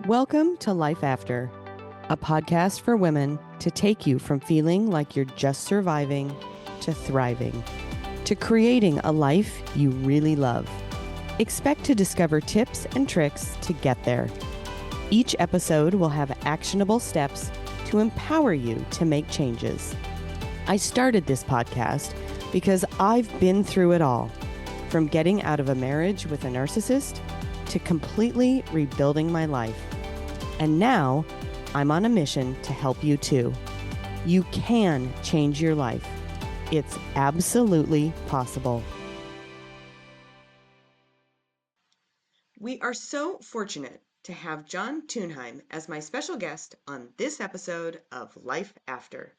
Welcome to Life After, a podcast for women to take you from feeling like you're just surviving to thriving, to creating a life you really love. Expect to discover tips and tricks to get there. Each episode will have actionable steps to empower you to make changes. I started this podcast because I've been through it all, from getting out of a marriage with a narcissist to completely rebuilding my life. And now I'm on a mission to help you too. You can change your life. It's absolutely possible. We are so fortunate to have Jon Tunheim as my special guest on this episode of Life After.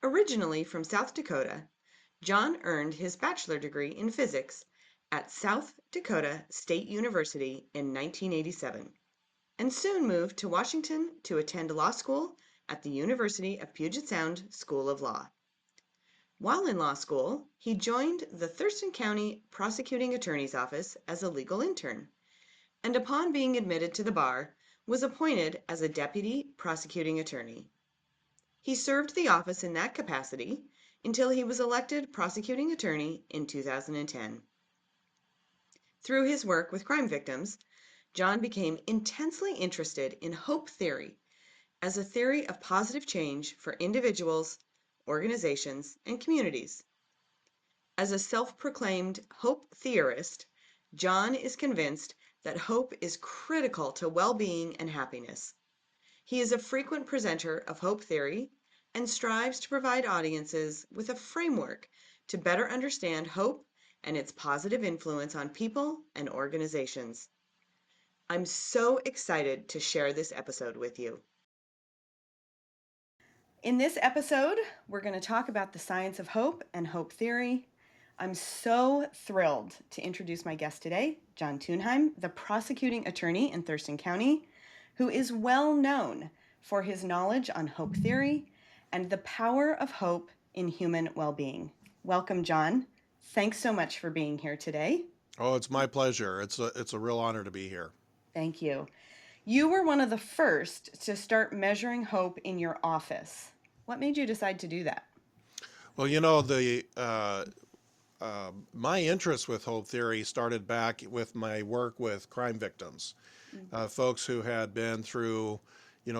Originally from South Dakota, Jon earned his bachelor degree in physics at South Dakota State University in 1987. And soon moved to Washington to attend law school at the University of Puget Sound School of Law. While in law school, he joined the Thurston County Prosecuting Attorney's Office as a legal intern, and upon being admitted to the bar, was appointed as a deputy prosecuting attorney. He served the office in that capacity until he was elected prosecuting attorney in 2010. Through his work with crime victims, Jon became intensely interested in hope theory as a theory of positive change for individuals, organizations, and communities. As a self-proclaimed hope theorist, Jon is convinced that hope is critical to well-being and happiness. He is a frequent presenter of hope theory and strives to provide audiences with a framework to better understand hope and its positive influence on people and organizations. I'm so excited to share this episode with you. In this episode, we're going to talk about the science of hope and hope theory. I'm so thrilled to introduce my guest today, Jon Tunheim, the prosecuting attorney in Thurston County, who is well known for his knowledge on hope theory and the power of hope in human well-being. Welcome, Jon. Thanks so much for being here today. Oh, it's my pleasure. It's a real honor to be here. Thank you. You were one of the first to start measuring hope in your office. What made you decide to do that? Well, my interest with hope theory started back with my work with crime victims, folks who had been through,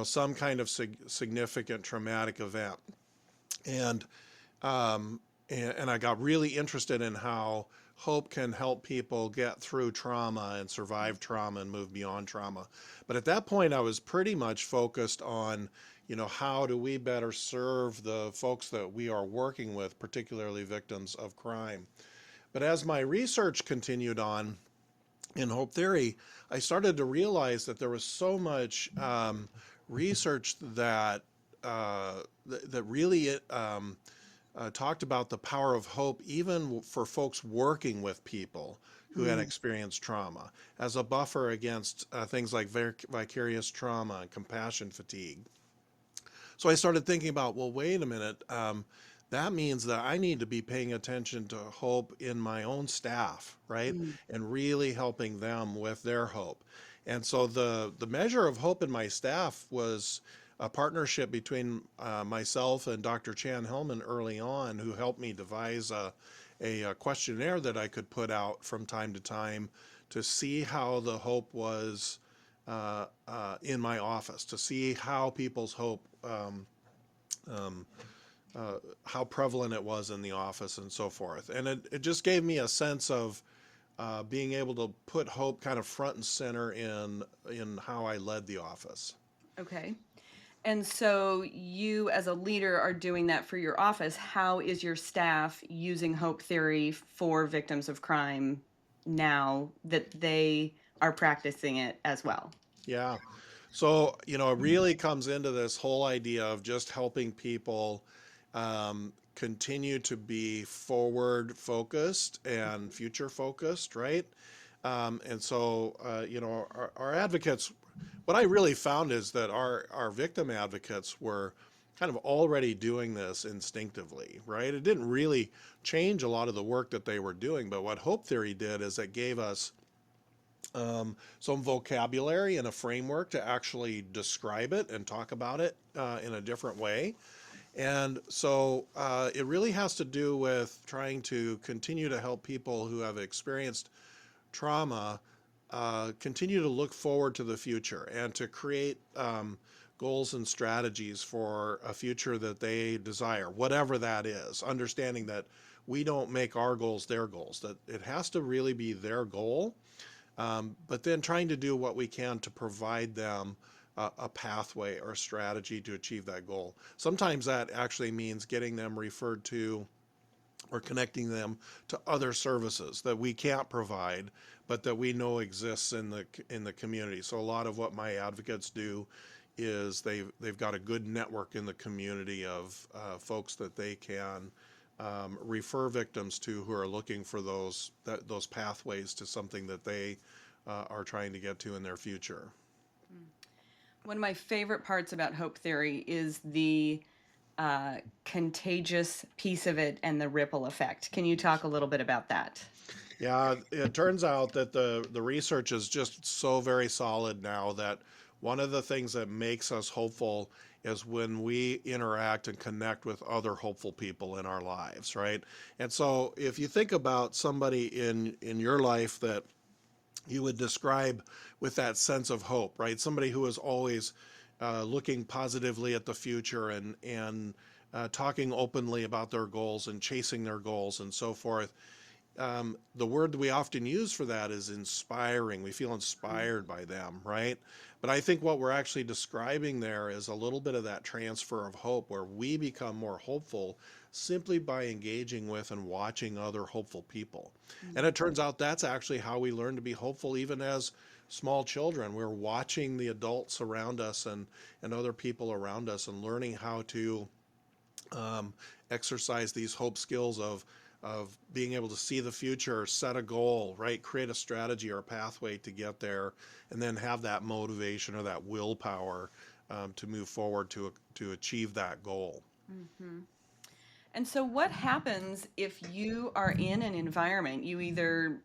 some kind of significant traumatic event, and and I got really interested in how hope can help people get through trauma and survive trauma and move beyond trauma. But at that point, I was pretty much focused on, how do we better serve the folks that we are working with, particularly victims of crime. But as my research continued on in hope theory, I started to realize that there was so much research that really talked about the power of hope, even for folks working with people who had experienced trauma, as a buffer against things like vicarious trauma and compassion fatigue. So I started thinking about, well, wait a minute, that means that I need to be paying attention to hope in my own staff, right? And really helping them with their hope. And so the measure of hope in my staff was a partnership between myself and Dr. Chan Hellman early on, who helped me devise a questionnaire that I could put out from time to time to see how the hope was in my office, to see how people's hope, how prevalent it was in the office and so forth. And it just gave me a sense of being able to put hope kind of front and center in how I led the office. Okay. And so you as a leader are doing that for your office. How is your staff using hope theory for victims of crime now that they are practicing it as well? Yeah. So, it really comes into this whole idea of just helping people continue to be forward focused and future focused, right? And so, our advocates, what I really found is that our victim advocates were kind of already doing this instinctively, right? It didn't really change a lot of the work that they were doing, but what hope theory did is it gave us some vocabulary and a framework to actually describe it and talk about it in a different way. And so it really has to do with trying to continue to help people who have experienced trauma continue to look forward to the future and to create goals and strategies for a future that they desire, whatever that is, understanding that we don't make our goals their goals, that it has to really be their goal, but then trying to do what we can to provide them a pathway or strategy to achieve that goal. Sometimes that actually means getting them referred to or connecting them to other services that we can't provide, but that we know exists in the community. So a lot of what my advocates do is they've got a good network in the community of folks that they can refer victims to who are looking for those pathways to something that they are trying to get to in their future. One of my favorite parts about hope theory is the contagious piece of it and the ripple effect. Can you talk a little bit about that? Yeah, it turns out that the research is just so very solid now that one of the things that makes us hopeful is when we interact and connect with other hopeful people in our lives, right? And so if you think about somebody in your life that you would describe with that sense of hope, right? Somebody who is always looking positively at the future and talking openly about their goals and chasing their goals and so forth. The word that we often use for that is inspiring. We feel inspired by them, right? But I think what we're actually describing there is a little bit of that transfer of hope where we become more hopeful simply by engaging with and watching other hopeful people. And it turns out that's actually how we learn to be hopeful even as small children. We're watching the adults around us and other people around us and learning how to um, exercise these hope skills of being able to see the future, set a goal, right? Create a strategy or a pathway to get there, and then have that motivation or that willpower to move forward to achieve that goal. Mm-hmm. And so what happens if you are in an environment, you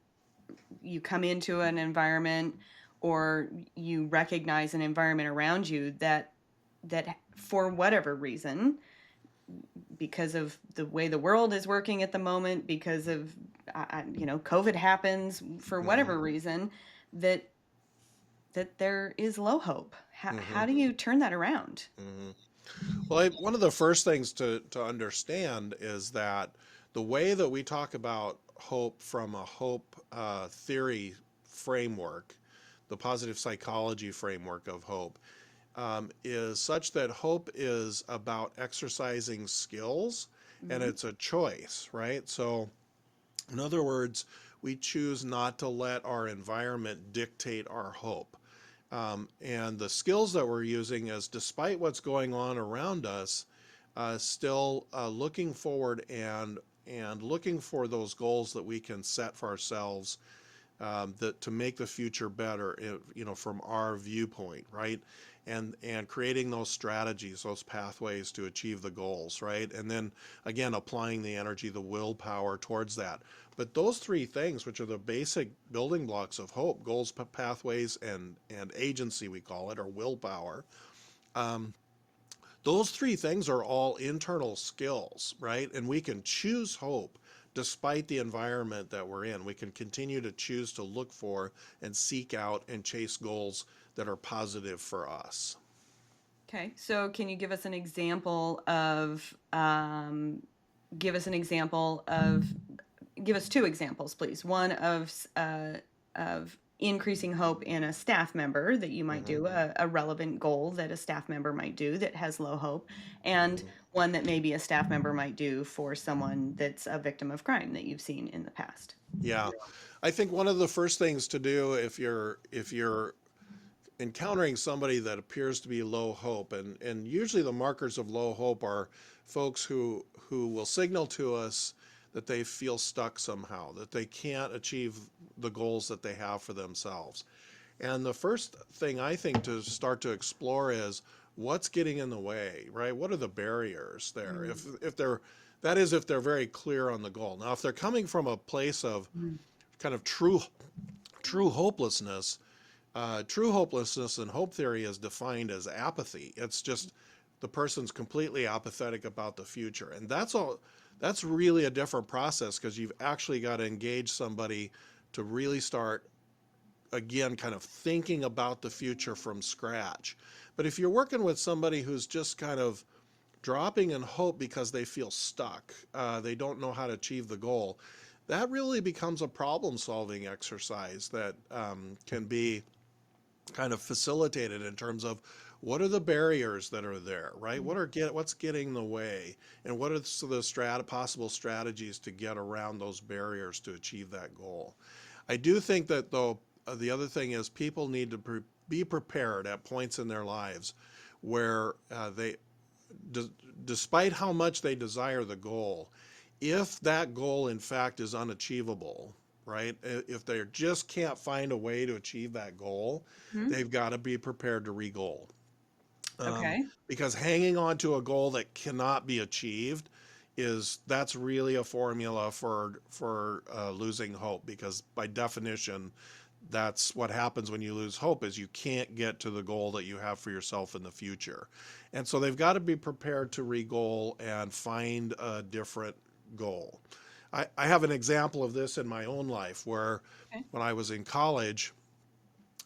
come into an environment or you recognize an environment around you that for whatever reason, because of the way the world is working at the moment, because of COVID happens for Hmm. whatever reason, that there is low hope. Hmm. How do you turn that around? Hmm. Well, one of the first things to understand is that the way that we talk about hope from a hope theory framework, the positive psychology framework of hope, is such that hope is about exercising skills and Hmm. it's a choice, right? So, in other words, we choose not to let our environment dictate our hope. And the skills that we're using is, despite what's going on around us, still looking forward and looking for those goals that we can set for ourselves that to make the future better, from our viewpoint, right? And creating those strategies, those pathways to achieve the goals, right? And then again, applying the energy, the willpower towards that. But those three things, which are the basic building blocks of hope, goals, pathways, and agency, we call it, or willpower, um, those three things are all internal skills, right? And we can choose hope despite the environment that we're in. We can continue to choose to look for and seek out and chase goals that are positive for us. Okay, so can you give us an example of give us two examples, please. One of increasing hope in a staff member that you might Hmm. do, a relevant goal that a staff member might do that has low hope, and Hmm. one that maybe a staff member might do for someone that's a victim of crime that you've seen in the past. Yeah, I think one of the first things to do if you're encountering somebody that appears to be low hope, and usually the markers of low hope are folks who will signal to us that they feel stuck somehow, that they can't achieve the goals that they have for themselves. And the first thing I think to start to explore is what's getting in the way, right? What are the barriers there? Mm, If they're very clear on the goal. Now, if they're coming from a place of mm, kind of true True hopelessness, true hopelessness in hope theory is defined as apathy. It's just the person's completely apathetic about the future, and that's all. That's really a different process because you've actually got to engage somebody to really start again kind of thinking about the future from scratch. But if you're working with somebody who's just kind of dropping in hope because they feel stuck, they don't know how to achieve the goal, that really becomes a problem solving exercise that can be kind of facilitated in terms of what are the barriers that are there, right? What's getting in the way, and what are the possible strategies to get around those barriers to achieve that goal. I do think that though the other thing is people need to be prepared at points in their lives where d- despite how much they desire the goal, if that goal in fact is unachievable, right? If they just can't find a way to achieve that goal, Hmm. they've got to be prepared to re-goal. Okay. Because hanging on to a goal that cannot be achieved that's really a formula for losing hope. Because by definition, that's what happens when you lose hope is you can't get to the goal that you have for yourself in the future. And so they've got to be prepared to re-goal and find a different goal. I have an example of this in my own life where Okay. when I was in college,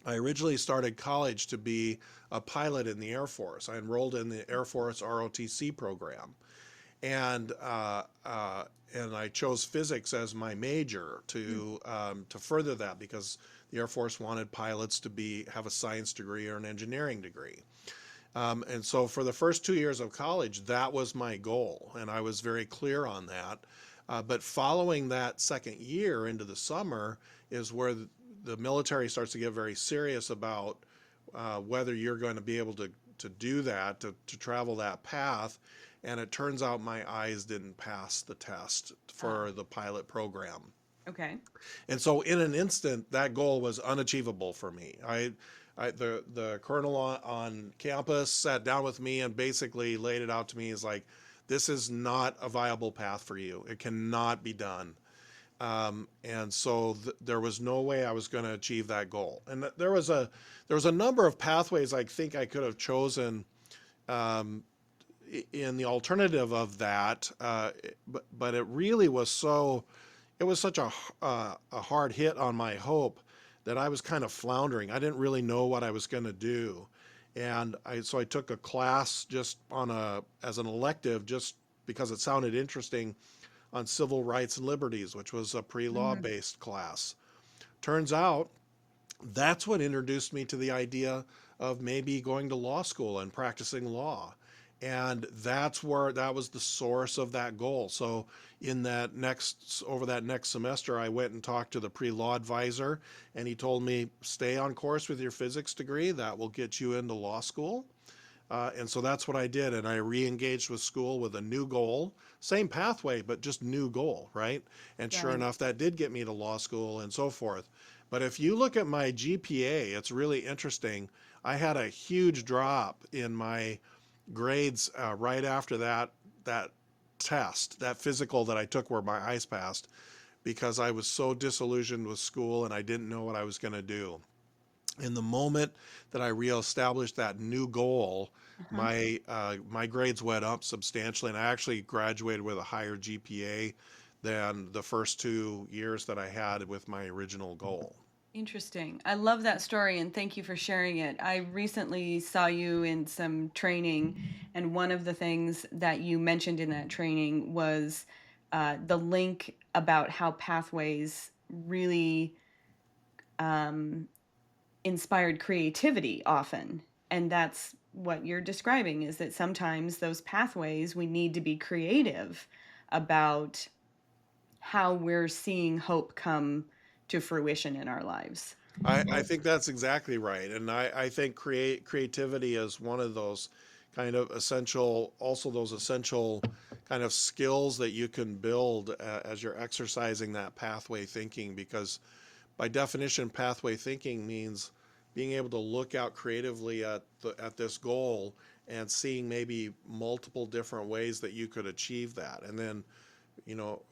I originally started college to be a pilot in the Air Force. I enrolled in the Air Force ROTC program, and and I chose physics as my major to further that because the Air Force wanted pilots to have a science degree or an engineering degree. And so for the first 2 years of college, that was my goal, and I was very clear on that. But following that second year into the summer is where the military starts to get very serious about whether you're going to be able to do that, to travel that path. And it turns out my eyes didn't pass the test Ah, for the pilot program. okay. And so in an instant, that goal was unachievable for me. The colonel on campus sat down with me and basically laid it out to me as like, this is not a viable path for you. It cannot be done. And so there was no way I was going to achieve that goal. And there was a number of pathways I think I could have chosen in the alternative of that, but it really was it was such a hard hit on my hope that I was kind of floundering. I didn't really know what I was going to do, and so I took a class just as an elective, just because it sounded interesting, on civil rights and liberties, which was a pre-law Hmm. based class. Turns out that's what introduced me to the idea of maybe going to law school and practicing law. And that was the source of that goal. So over that next semester, I went and talked to the pre-law advisor, and he told me, stay on course with your physics degree. That will get you into law school. And so that's what I did. And I re-engaged with school with a new goal, same pathway, but just new goal, right? And sure Right. enough, that did get me to law school and so forth. But if you look at my GPA, it's really interesting. I had a huge drop in my grades right after that test, that physical that I took where my eyes passed, because I was so disillusioned with school and I didn't know what I was going to do. In the moment that I reestablished that new goal, Uh-huh. my grades went up substantially, and I actually graduated with a higher GPA than the first 2 years that I had with my original goal. Interesting. I love that story and thank you for sharing it. I recently saw you in some training, and one of the things that you mentioned in that training was the link about how pathways really um, inspired creativity often. And that's what you're describing is that sometimes those pathways we need to be creative about how we're seeing hope come to fruition in our lives. I think that's exactly right. And I think creativity is one of those kind of also those essential kind of skills that you can build as you're exercising that pathway thinking, because by definition, pathway thinking means being able to look out creatively at this goal and seeing maybe multiple different ways that you could achieve that. And then, you know,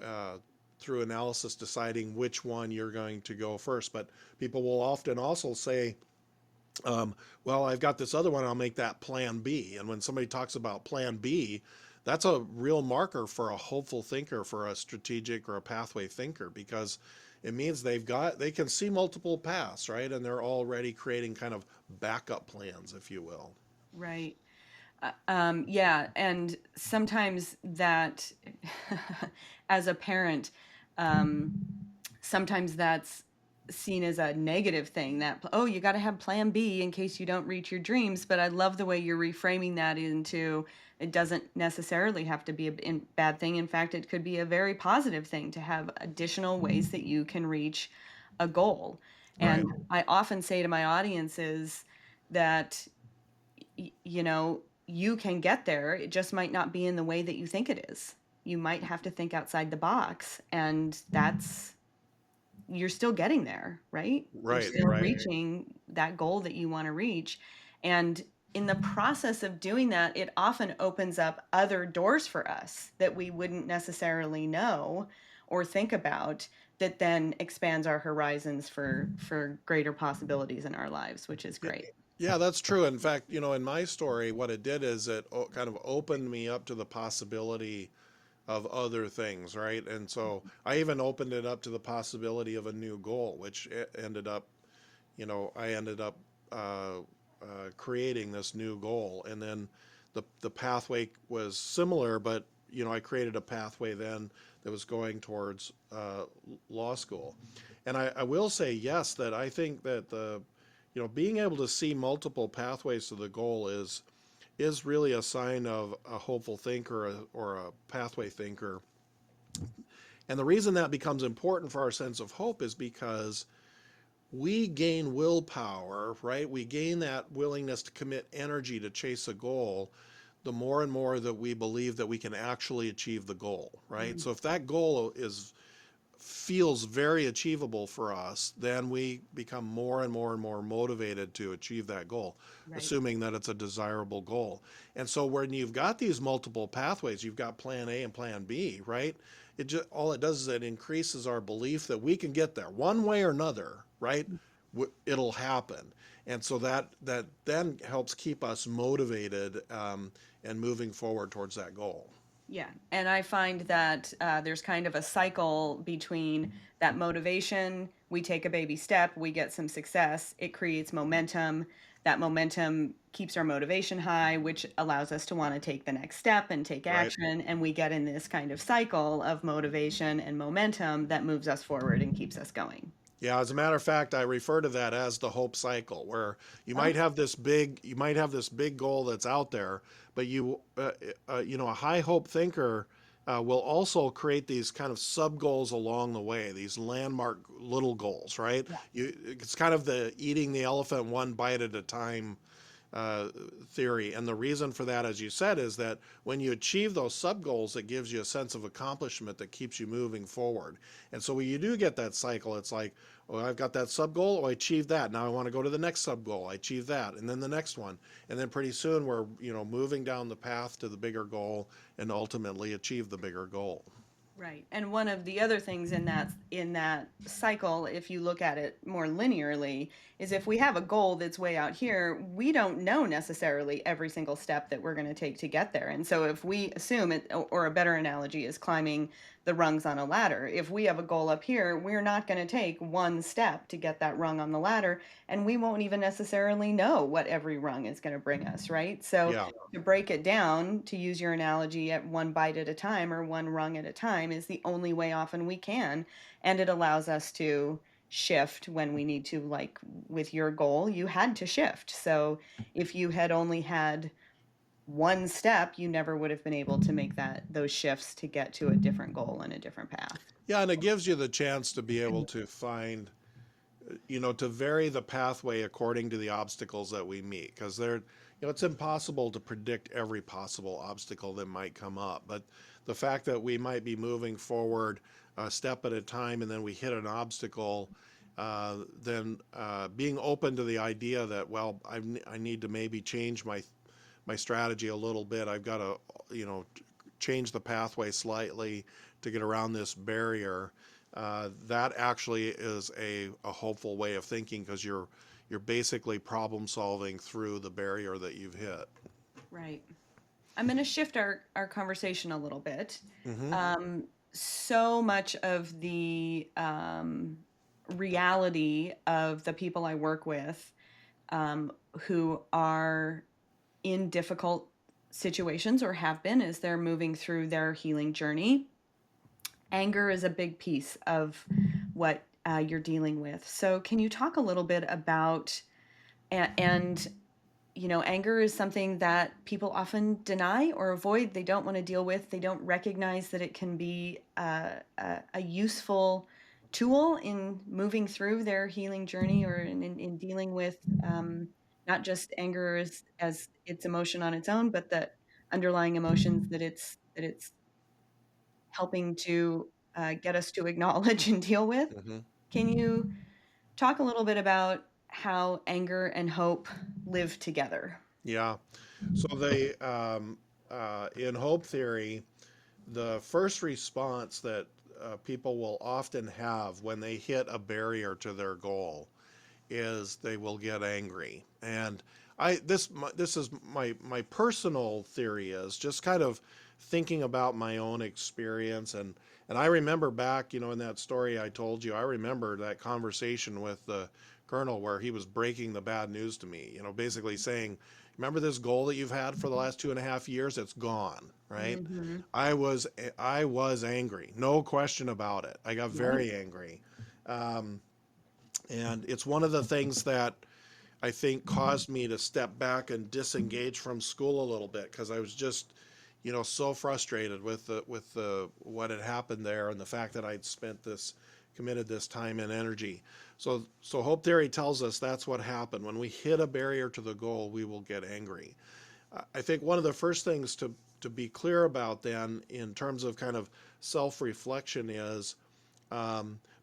through analysis deciding which one you're going to go first. But people will often also say, well, I've got this other one, I'll make that plan B. And when somebody talks about plan B, that's a real marker for a hopeful thinker, for a strategic or a pathway thinker, because it means they can see multiple paths, right? And they're already creating kind of backup plans, if you will. Right. Yeah, and sometimes that, as a parent, um, sometimes that's seen as a negative thing that, oh, you got to have plan B in case you don't reach your dreams. But I love the way you're reframing that into it doesn't necessarily have to be a bad thing. In fact, it could be a very positive thing to have additional ways that you can reach a goal. Right. And I often say to my audiences that you can get there. It just might not be in the way that you think it is. You might have to think outside the box, and you're still getting there, right? You're Right, still right. reaching that goal that you want to reach. And in the process of doing that, it often opens up other doors for us that we wouldn't necessarily know or think about, that then expands our horizons for greater possibilities in our lives, which is Yeah, great. yeah, that's true. In fact, in my story, what it did is it kind of opened me up to the possibility of other things, right? And so I even opened it up to the possibility of a new goal, which ended up, I ended up uh, creating this new goal. And then the pathway was similar, but I created a pathway then that was going towards law school. And I will say yes, that I think that being able to see multiple pathways to the goal is really a sign of a hopeful thinker or a pathway thinker. And the reason that becomes important for our sense of hope is because we gain willpower, right? We gain that willingness to commit energy to chase a goal the more and more that we believe that we can actually achieve the goal, right? Mhm. So if that goal is feels very achievable for us, then we become more and more and more motivated to achieve that goal, Right. assuming that it's a desirable goal. And so when you've got these multiple pathways, you've got plan A and plan B, right? All it does is it increases our belief that we can get there one way or another, right? It'll happen. And so that then helps keep us motivated and moving forward towards that goal. Yeah, and I find that there's kind of a cycle between that motivation. We take a baby step, we get some success, it creates momentum. That momentum keeps our motivation high, which allows us to want to take the next step and take Right. action. And we get in this kind of cycle of motivation and momentum that moves us forward and keeps us going. Yeah, as a matter of fact, I refer to that as the hope cycle, where Oh, you might have this big goal that's out there, but a high hope thinker will also create these kind of sub goals along the way, these landmark little goals, right? yeah. It's kind of the eating the elephant one bite at a time uh, theory. And the reason for that, as you said, is that when you achieve those sub goals, it gives you a sense of accomplishment that keeps you moving forward. And so when you do get that cycle, it's like, oh, I've got that sub goal. Oh, I achieved that. Now I want to go to the next sub goal. I achieved that. And then the next one. And then pretty soon we're, moving down the path to the bigger goal and ultimately achieve the bigger goal. Right. And one of the other things in that cycle, if you look at it more linearly, is if we have a goal that's way out here, we don't know necessarily every single step that we're going to take to get there. And so if we assume it, or a better analogy is climbing the rungs on a ladder. If we have a goal up here, we're not going to take one step to get that rung on the ladder, and we won't even necessarily know what every rung is going to bring us, right? So Yeah. to break it down, to use your analogy, at one bite at a time or one rung at a time is the only way often we can. And it allows us to shift when we need to. Like with your goal, you had to shift. So if you had only had one step, you never would have been able to make those shifts to get to a different goal and a different path. Yeah. And it gives you the chance to be able to to vary the pathway according to the obstacles that we meet, because it's impossible to predict every possible obstacle that might come up. But the fact that we might be moving forward a step at a time and then we hit an obstacle, then being open to the idea that, well, I need to maybe change my strategy a little bit. I've got to, change the pathway slightly to get around this barrier, that actually is a hopeful way of thinking because you're basically problem solving through the barrier that you've hit. Right. I'm going to shift our conversation a little bit. Hmm. Um, so much of the reality of the people I work with who are in difficult situations or have been as they're moving through their healing journey, anger is a big piece of what you're dealing with. So, can you talk a little bit about and anger is something that people often deny or avoid. They don't want to deal with. They don't recognize that it can be a useful tool in moving through their healing journey or in dealing with not just anger as its emotion on its own, but the underlying emotions that it's helping to get us to acknowledge and deal with. Hmm. Can you talk a little bit about how anger and hope live together? Yeah. So they in hope theory, the first response that people will often have when they hit a barrier to their goal is they will get angry. And this is my personal theory is just kind of thinking about my own experience and I remember back, in that story I told you, I remember that conversation with the colonel where he was breaking the bad news to me, basically saying, remember this goal that you've had for the last 2.5 years? It's gone, right? Mhm. I was I was angry, no question about it. I got Right. very angry. Um, and it's one of the things that I think caused me to step back and disengage from school a little bit because I was just, so frustrated with the what had happened there and the fact that I'd committed this time and energy. So hope theory tells us that's what happened. When we hit a barrier to the goal, we will get angry. I think one of the first things to be clear about then in terms of kind of self-reflection is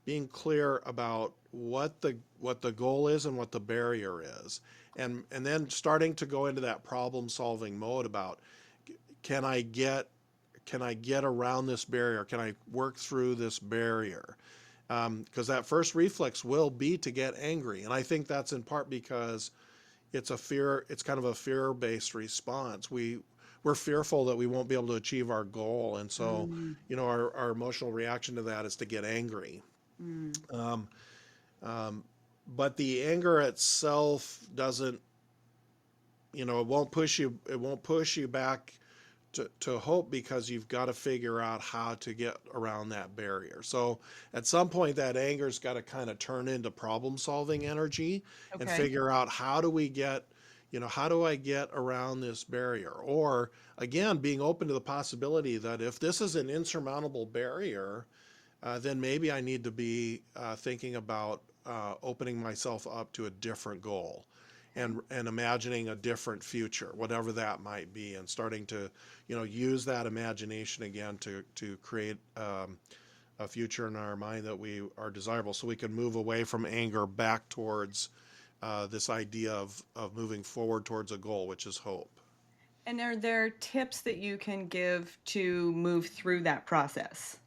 being clear about what the goal is and what the barrier is, and then starting to go into that problem solving mode about can I get can I get around this barrier? Can I work through this barrier? Because that first reflex will be to get angry, and I think that's in part because it's a fear. It's kind of a fear-based response. We're fearful that we won't be able to achieve our goal, and so Mm, our emotional reaction to that is to get angry. mm. Um, but the anger itself doesn't, it won't push you back to hope because you've got to figure out how to get around that barrier. So at some point that anger's got to kind of turn into problem solving energy and Okay. figure out how do I get around this barrier? Or again, being open to the possibility that if this is an insurmountable barrier, then maybe I need to be thinking about opening myself up to a different goal Okay. and imagining a different future, whatever that might be, and starting to, use that imagination again to create a future in our mind that we are desirable so we can move away from anger back towards this idea of moving forward towards a goal, which is hope. And are there tips that you can give to move through that process?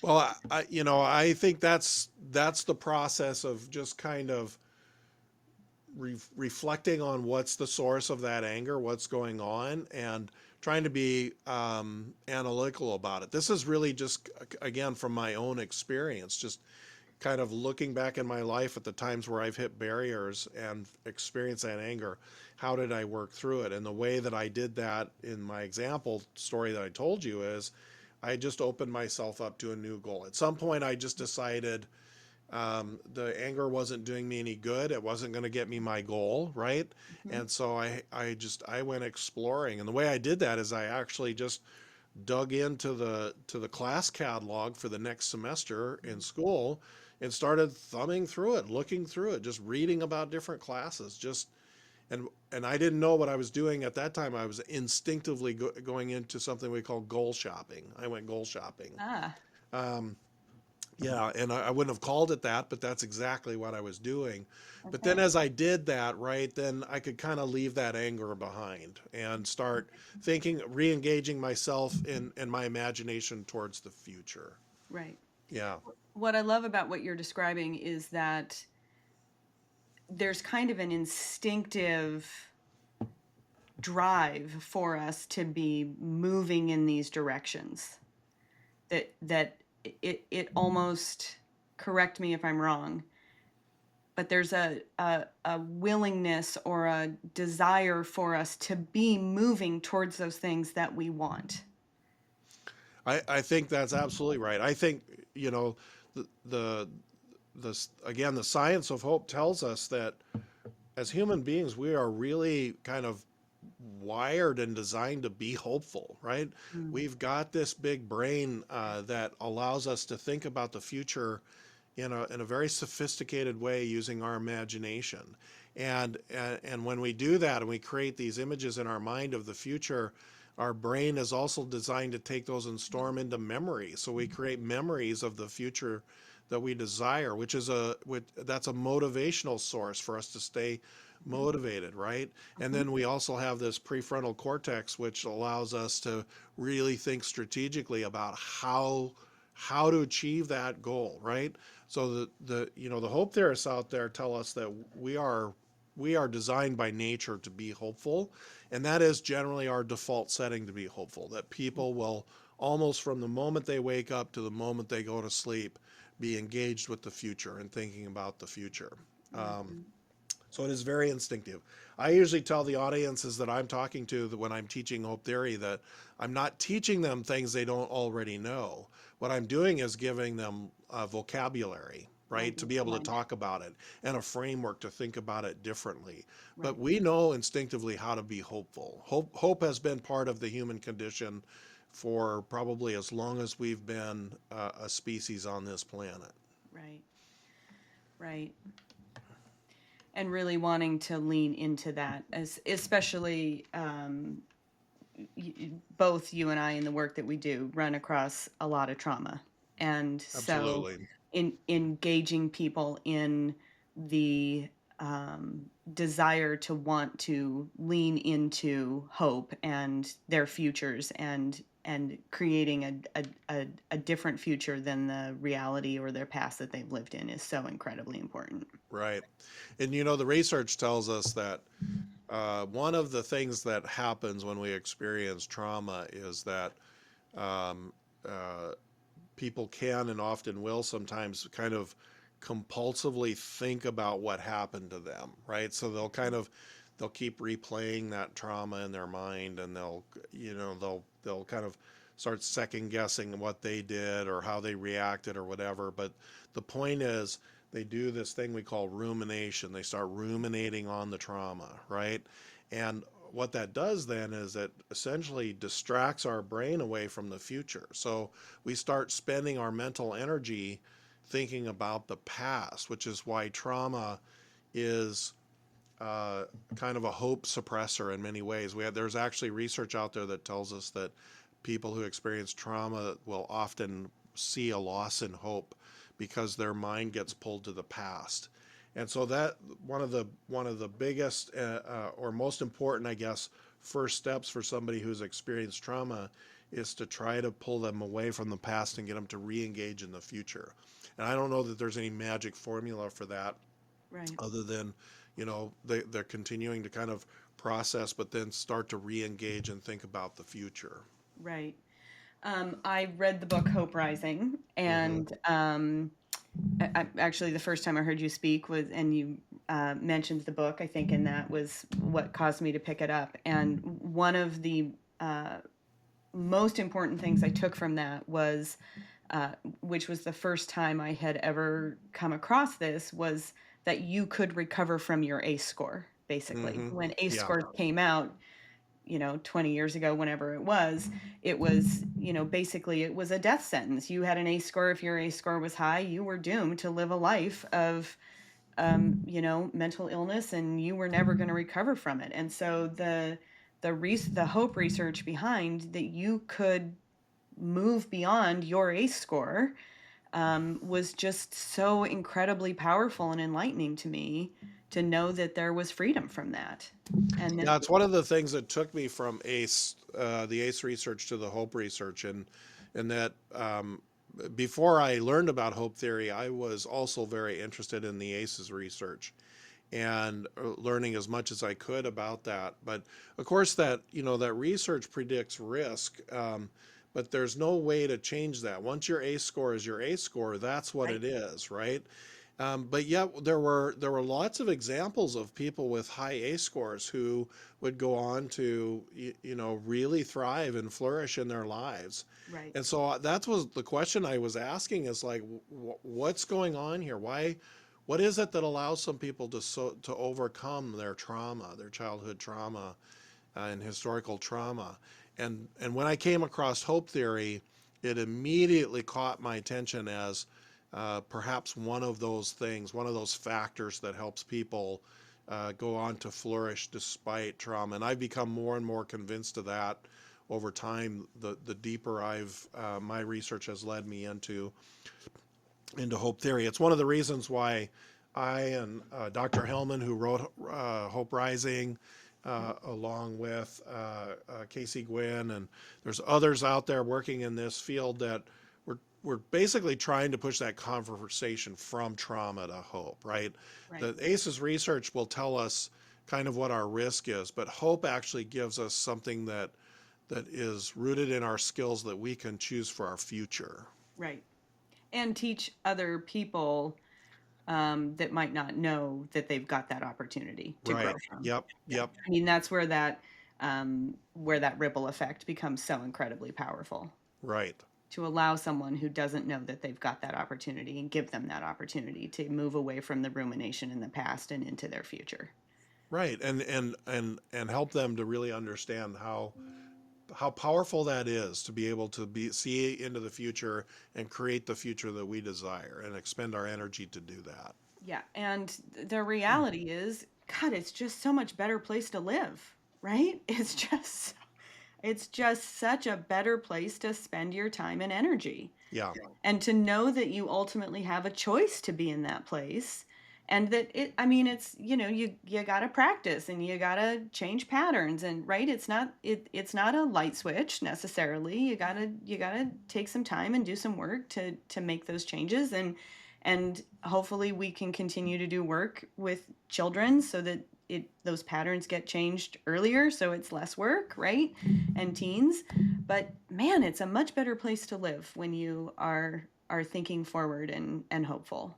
Well, I think that's the process of just kind of reflecting on what's the source of that anger, what's going on, and trying to be analytical about it. This is really just, again, from my own experience, just kind of looking back in my life at the times where I've hit barriers and experienced that anger. How did I work through it? And the way that I did that in my example story that I told you is I just opened myself up to a new goal. At some point, I just decided the anger wasn't doing me any good. It wasn't going to get me my goal, right? Mhm. And so I went exploring, and the way I did that is I actually just dug into the class catalog for the next semester in school and started thumbing through it, looking through it, just reading about different classes, just and I didn't know what I was doing at that time. I was instinctively going into something we call goal shopping. I went goal shopping. Ah, Yeah, and I wouldn't have called it that, but that's exactly what I was doing. But then Okay. as I did that, right, then I could kind of leave that anger behind and start thinking, re-engaging myself in my imagination towards the future. Right. Yeah. What I love about what you're describing is that there's kind of an instinctive drive for us to be moving in these directions. That it almost, correct me if I'm wrong, but there's a willingness or a desire for us to be moving towards those things that we want. I think that's absolutely right. I think, you know, the, the, again, the science of hope tells us that as human beings, we are really kind of wired and designed to be hopeful, right? Mm. We've got this big brain that allows us to think about the future in a very sophisticated way using our imagination. And when we do that and we create these images in our mind of the future, our brain is also designed to take those and store them into memory. So we create memories of the future that we desire, that's a motivational source for us to stay motivated, right? And Mhm. then we also have this prefrontal cortex, which allows us to really think strategically about how to achieve that goal, right? So the hope theorists out there tell us that we are designed by nature to be hopeful, and that is generally our default setting to be hopeful. That people will almost from the moment they wake up to the moment they go to sleep be engaged with the future and thinking about the future. Um, Mhm. so it is very instinctive. I usually tell the audiences that I'm talking to that when I'm teaching hope theory that I'm not teaching them things they don't already know. What I'm doing is giving them a vocabulary, right, to Language, be able to language. talk about it and a framework to think about it differently. But Right. we know instinctively how to be hopeful. Hope has been part of the human condition for probably as long as we've been a species on this planet. Right. Right. And really wanting to lean into that, as especially both you and I in the work that we do run across a lot of trauma, and so Absolutely. in engaging people in the desire to want to lean into hope and their futures, and creating a different future than the reality or their past that they've lived in is so incredibly important. Right. And the research tells us that one of the things that happens when we experience trauma is that um, uh, people can and often will sometimes kind of compulsively think about what happened to them, right? So they'll keep replaying that trauma in their mind, and they'll kind of start second guessing what they did or how they reacted or whatever. But the point is, they do this thing we call rumination. They start ruminating on the trauma, right? And what that does then is it essentially distracts our brain away from the future. So we start spending our mental energy thinking about the past, which is why trauma is kind of a hope suppressor in many ways. There's actually research out there that tells us that people who experience trauma will often see a loss in hope because their mind gets pulled to the past. And so that one of the biggest or most important, I guess, first steps for somebody who's experienced trauma is to try to pull them away from the past and get them to re-engage in the future. And I don't know that there's any magic formula for that Right. other than they're continuing to kind of process but then start to re-engage and think about the future. Right. I read the book Hope Rising, Hmm. and actually the first time I heard you speak was, and you mentioned the book, I think, and that was what caused me to pick it up. And one of the uh, most important things I took from that was, uh, which was the first time I had ever come across this, was that you could recover from your ACE score. Basically, Hmm. when ACE Yeah. scores came out, 20 years ago, whenever it was, basically it was a death sentence. You had an A score. If your A score was high, you were doomed to live a life of, mental illness, and you were never going to recover from it. And so the hope research behind that you could move beyond your ACE score, was just so incredibly powerful and enlightening to me to know that there was freedom from that. And that, Yeah, it's one of the things that took me from the ACE research to the hope research, and that before I learned about hope theory, I was also very interested in the ACEs research and learning as much as I could about that. But of course, that research predicts risk, but there's no way to change that. Once your ACE score is your ACE score, that's what right, it is, right? But yet there were lots of examples of people with high ACE scores who would go on to really thrive and flourish in their lives. right, And so that was the question I was asking, is like, what's going on here? What is it that allows some people to overcome their trauma, their childhood trauma, and historical trauma? And when I came across hope theory, it immediately caught my attention as perhaps one of those things, one of those factors that helps people go on to flourish despite trauma. And I've become more and more convinced of that over time. The deeper my research has led me into hope theory. It's one of the reasons why I and Dr. Hellman, who wrote Hope Rising, along with Casey Gwynn, and there's others out there working in this field, that we're basically trying to push that conversation from trauma to hope, right? right. The ACEs research will tell us kind of what our risk is, but hope actually gives us something that is rooted in our skills that we can choose for our future. Right. And teach other people that might not know that they've got that opportunity to grow Right. from. Yep. Yeah. Yep. I mean, that's where that ripple effect becomes so incredibly powerful, Right. to allow someone who doesn't know that they've got that opportunity and give them that opportunity to move away from the rumination in the past and into their future. Right. And help them to really understand how powerful that is, to be able to see into the future and create the future that we desire and expend our energy to do that. Yeah, and the reality is, God, it's just so much better place to live, right? It's just such a better place to spend your time and energy. Yeah. And to know that you ultimately have a choice to be in that place, and that I mean, you got to practice and you got to change patterns, and right, it's not a light switch necessarily. You got to take some time and do some work to make those changes, and hopefully we can continue to do work with children so that those patterns get changed earlier, so it's less work, right? And teens. But man, it's a much better place to live when you are thinking forward and hopeful.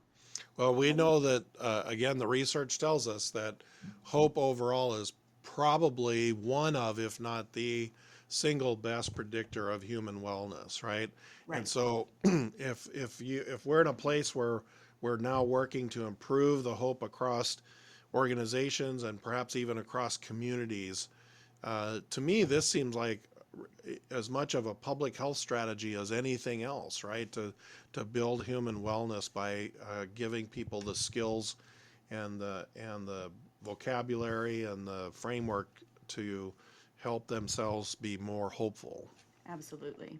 Well, we know that, again, the research tells us that hope overall is probably one of, if not the single best predictor of human wellness, right? And Right. so if we're in a place where we're now working to improve the hope across organizations and perhaps even across communities, to me, this seems like as much of a public health strategy as anything else, right? To build human wellness by giving people the skills and the vocabulary and the framework to help themselves be more hopeful. Absolutely.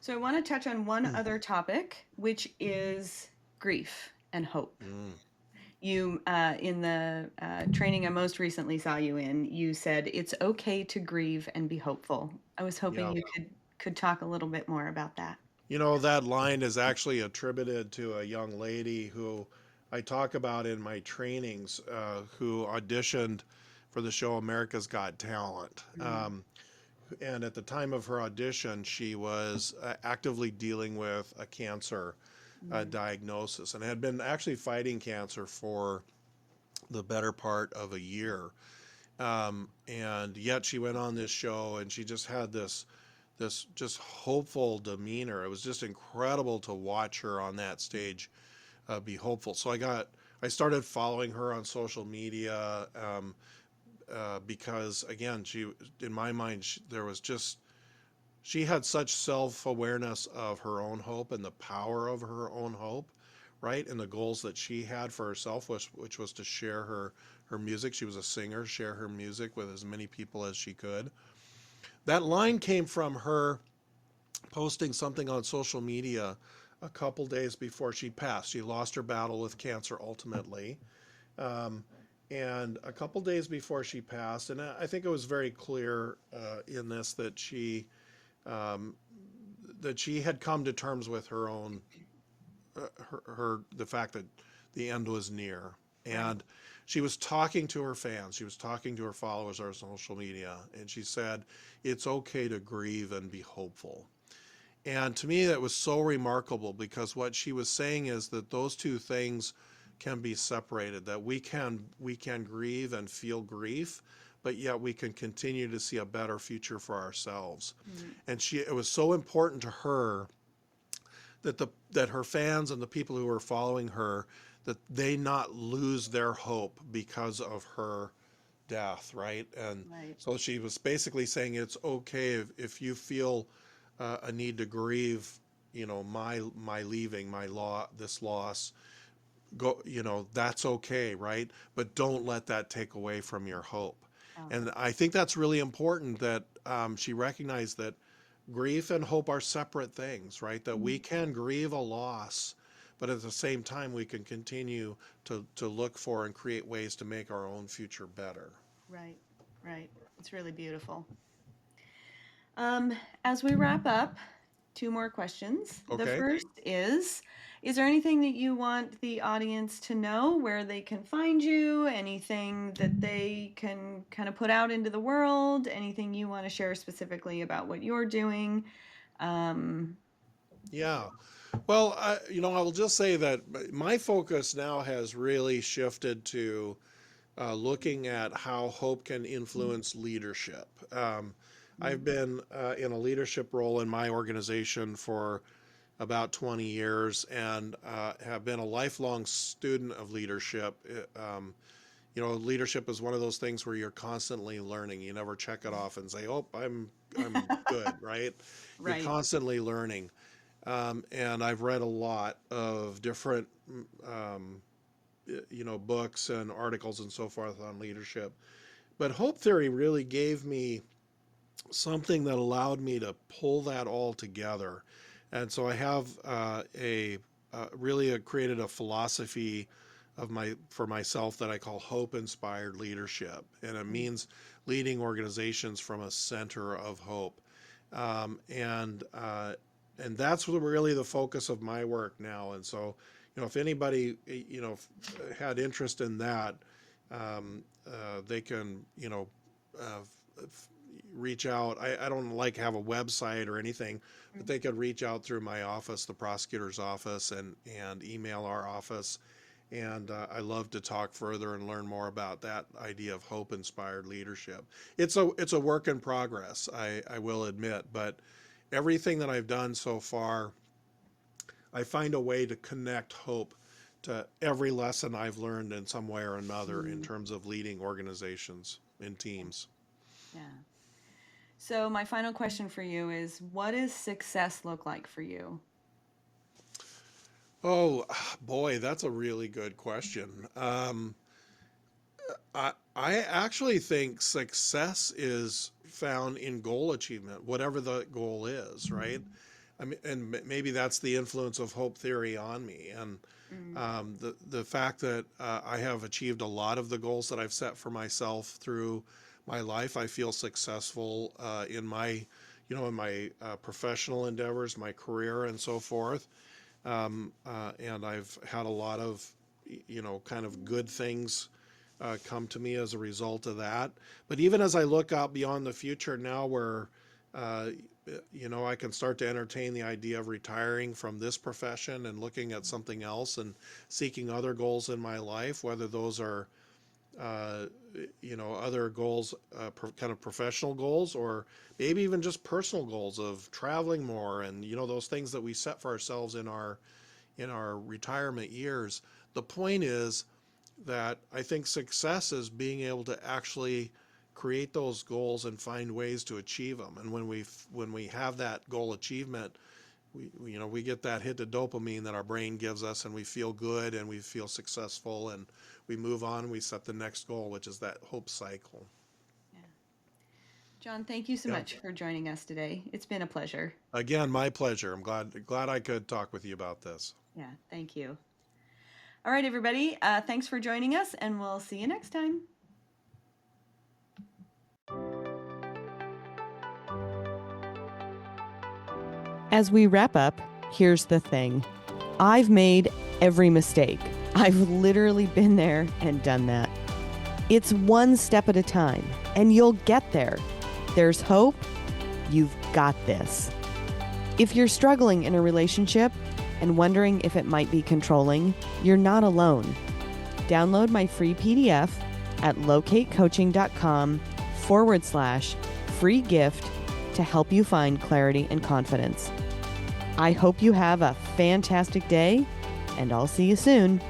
So I want to touch on one other topic, which is grief and hope. Mm, You, in the training I most recently saw you in, you said it's okay to grieve and be hopeful. I was hoping yeah. you could talk a little bit more about that. That line is actually attributed to a young lady who I talk about in my trainings, who auditioned for the show America's Got Talent. Mm, And at the time of her audition, she was actively dealing with a cancer mm, diagnosis and had been actually fighting cancer for the better part of a year. And yet she went on this show and she just had this just hopeful demeanor. It was just incredible to watch her on that stage be hopeful. So I started following her on social media, because again, in my mind, there was just, she had such self-awareness of her own hope and the power of her own hope, right? And the goals that she had for herself, which was to share her music. She was a singer, share her music with as many people as she could. That line came from her posting something on social media a couple days before she passed. She lost her battle with cancer ultimately. Um, and a couple days before she passed, and I think it was very clear in this um, that she had come to terms with her own the fact that the end was near, Right. and she was talking to her fans, she was talking to her followers on social media, and she said, "It's okay to grieve and be hopeful." And to me, that was so remarkable because what she was saying is that those two things can be separated. That we can grieve and feel grief, but yet we can continue to see a better future for ourselves. Mm. And it was so important to her that her fans and the people who were following her, that they not lose their hope because of her death, right? And Right. so she was basically saying it's okay if you feel a need to grieve, my leaving, this loss, go, that's okay, right? But don't let that take away from your hope. Uh-huh. And I think that's really important that she recognized that grief and hope are separate things, right? That we can grieve a loss, but at the same time, we can continue to look for and create ways to make our own future better. Right. Right. It's really beautiful. Um, as we wrap up, two more questions. The Okay. first is there anything that you want the audience to know where they can find you? Anything that they can kind of put out into the world? Anything you want to share specifically about what you're doing? Um, Yeah. Well, I will just say that my focus now has really shifted to looking at how hope can influence leadership. I've been in a leadership role in my organization for about 20 years and have been a lifelong student of leadership. Leadership is one of those things where you're constantly learning. You never check it off and say, "Oh, I'm good," right? You're right. constantly learning. And I've read a lot of different, um, books and articles and so forth on leadership. But hope theory really gave me something that allowed me to pull that all together. And so I have created a philosophy for myself that I call hope inspired leadership, and it means leading organizations from a center of hope. And that's really the focus of my work now. And so, if anybody had interest in that, they can uh, reach out. I don't like have a website or anything, but they could reach out through my office, the prosecutor's office, and email our office. And I love to talk further and learn more about that idea of hope inspired leadership. It's a work in progress, I will admit, but everything that I've done so far, I find a way to connect hope to every lesson I've learned in some way or another in Mm, terms of leading organizations and yeah. teams. Yeah. So my final question for you is what does success look like for you? Oh, boy, that's a really good question. I actually think success is found in goal achievement, whatever the goal is, right? I mean, and maybe that's the influence of hope theory on me, and Mm, the fact that I have achieved a lot of the goals that I've set for myself through my life. I feel successful in my professional endeavors, my career, and so forth. And I've had a lot of, kind of good things come to me as a result of that. But even as I look out beyond the future now, where uh, I can start to entertain the idea of retiring from this profession and looking at something else and seeking other goals in my life, whether those are uh, other goals, kind of professional goals, or maybe even just personal goals of traveling more, and those things that we set for ourselves in our retirement years. The point is that I think success is being able to actually create those goals and find ways to achieve them. And when we have that goal achievement, we get that hit of dopamine that our brain gives us, and we feel good and we feel successful, and we move on. And we set the next goal, which is that hope cycle. yeah. John, thank you so Yeah. much for joining us today. It's been a pleasure. Again, my pleasure. I'm glad I could talk with you about this. Yeah, thank you. All right, everybody. Thanks for joining us, and we'll see you next time. As we wrap up, here's the thing. I've made every mistake. I've literally been there and done that. It's one step at a time, and you'll get there. There's hope. You've got this. If you're struggling in a relationship and wondering if it might be controlling, you're not alone. Download my free PDF at locatecoaching.com/free gift to help you find clarity and confidence. I hope you have a fantastic day, and I'll see you soon.